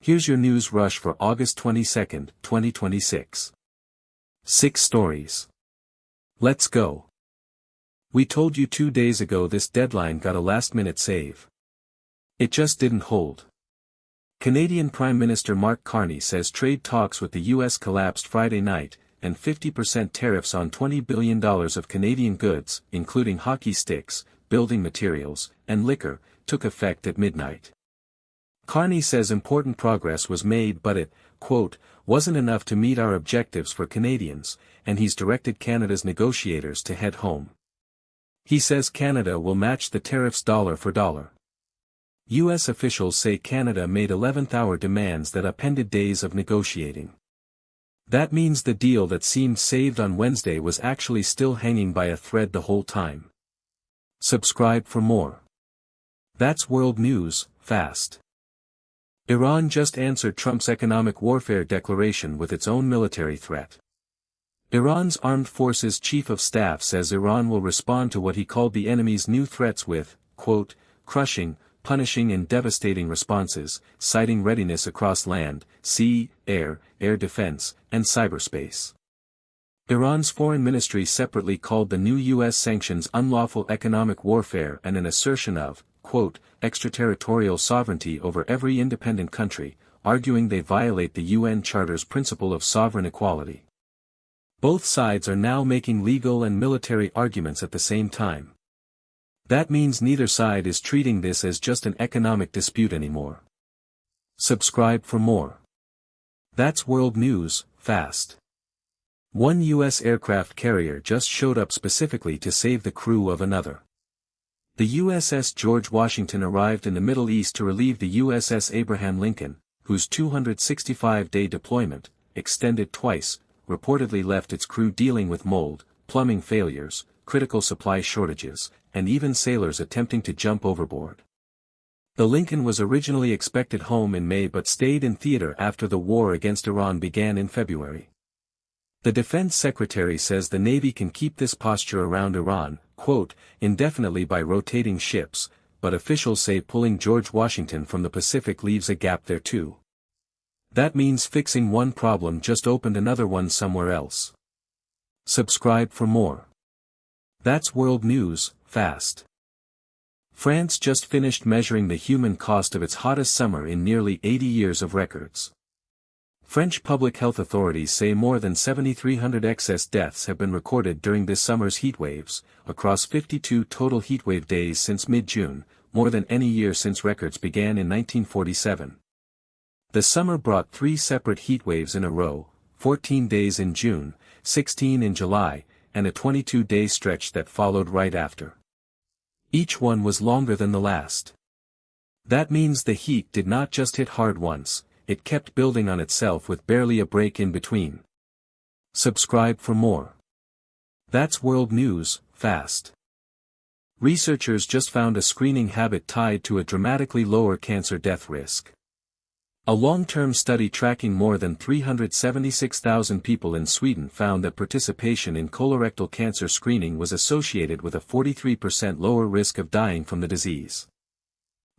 Here's your news rush for August 22, 2026. 6 stories. Let's go. We told you 2 days ago this deadline got a last-minute save. It just didn't hold. Canadian Prime Minister Mark Carney says trade talks with the US collapsed Friday night, and 50% tariffs on $20 billion of Canadian goods, including hockey sticks, building materials, and liquor, took effect at midnight. Carney says important progress was made but it, quote, wasn't enough to meet our objectives for Canadians, and he's directed Canada's negotiators to head home. He says Canada will match the tariffs dollar for dollar. U.S. officials say Canada made 11th-hour demands that upended days of negotiating. That means the deal that seemed saved on Wednesday was actually still hanging by a thread the whole time. Subscribe for more. That's world news, fast. Iran just answered Trump's economic warfare declaration with its own military threat. Iran's Armed Forces Chief of Staff says Iran will respond to what he called the enemy's new threats with, quote, crushing, punishing and devastating responses, citing readiness across land, sea, air defense, and cyberspace. Iran's foreign ministry separately called the new U.S. sanctions unlawful economic warfare and an assertion of, quote, extraterritorial sovereignty over every independent country, arguing they violate the UN Charter's principle of sovereign equality. Both sides are now making legal and military arguments at the same time. That means neither side is treating this as just an economic dispute anymore. Subscribe for more. That's world news, fast. One U.S. aircraft carrier just showed up specifically to save the crew of another. The USS George Washington arrived in the Middle East to relieve the USS Abraham Lincoln, whose 265-day deployment, extended twice, reportedly left its crew dealing with mold, plumbing failures, critical supply shortages, and even sailors attempting to jump overboard. The Lincoln was originally expected home in May but stayed in theater after the war against Iran began in February. The Defense Secretary says the Navy can keep this posture around Iran, quote, indefinitely by rotating ships, but officials say pulling George Washington from the Pacific leaves a gap there too. That means fixing one problem just opened another one somewhere else. Subscribe for more. That's world news, fast. France just finished measuring the human cost of its hottest summer in nearly 80 years of records. French public health authorities say more than 7,300 excess deaths have been recorded during this summer's heatwaves, across 52 total heatwave days since mid-June, more than any year since records began in 1947. The summer brought 3 separate heatwaves in a row, 14 days in June, 16 in July, and a 22-day stretch that followed right after. Each one was longer than the last. That means the heat did not just hit hard once, it kept building on itself with barely a break in between. Subscribe for more. That's world news, fast. Researchers just found a screening habit tied to a dramatically lower cancer death risk. A long-term study tracking more than 376,000 people in Sweden found that participation in colorectal cancer screening was associated with a 43% lower risk of dying from the disease.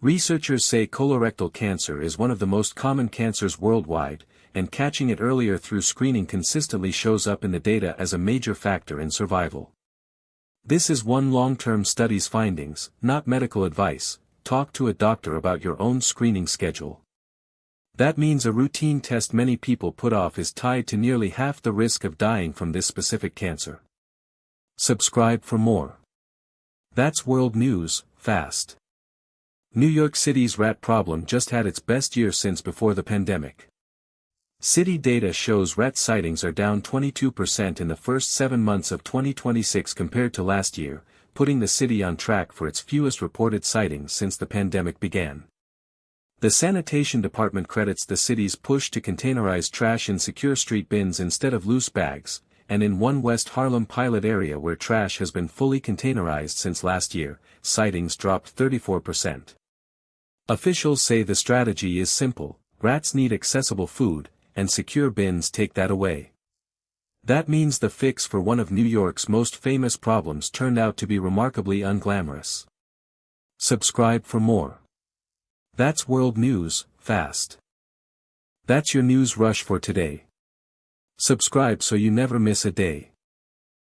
Researchers say colorectal cancer is one of the most common cancers worldwide, and catching it earlier through screening consistently shows up in the data as a major factor in survival. This is one long-term study's findings, not medical advice. Talk to a doctor about your own screening schedule. That means a routine test many people put off is tied to nearly half the risk of dying from this specific cancer. Subscribe for more. That's world news, fast. New York City's rat problem just had its best year since before the pandemic. City data shows rat sightings are down 22% in the first 7 months of 2026 compared to last year, putting the city on track for its fewest reported sightings since the pandemic began. The sanitation department credits the city's push to containerize trash in secure street bins instead of loose bags, and in one West Harlem pilot area where trash has been fully containerized since last year, sightings dropped 34%. Officials say the strategy is simple: rats need accessible food, and secure bins take that away. That means the fix for one of New York's most famous problems turned out to be remarkably unglamorous. Subscribe for more. That's world news, fast. That's your news rush for today. Subscribe so you never miss a day.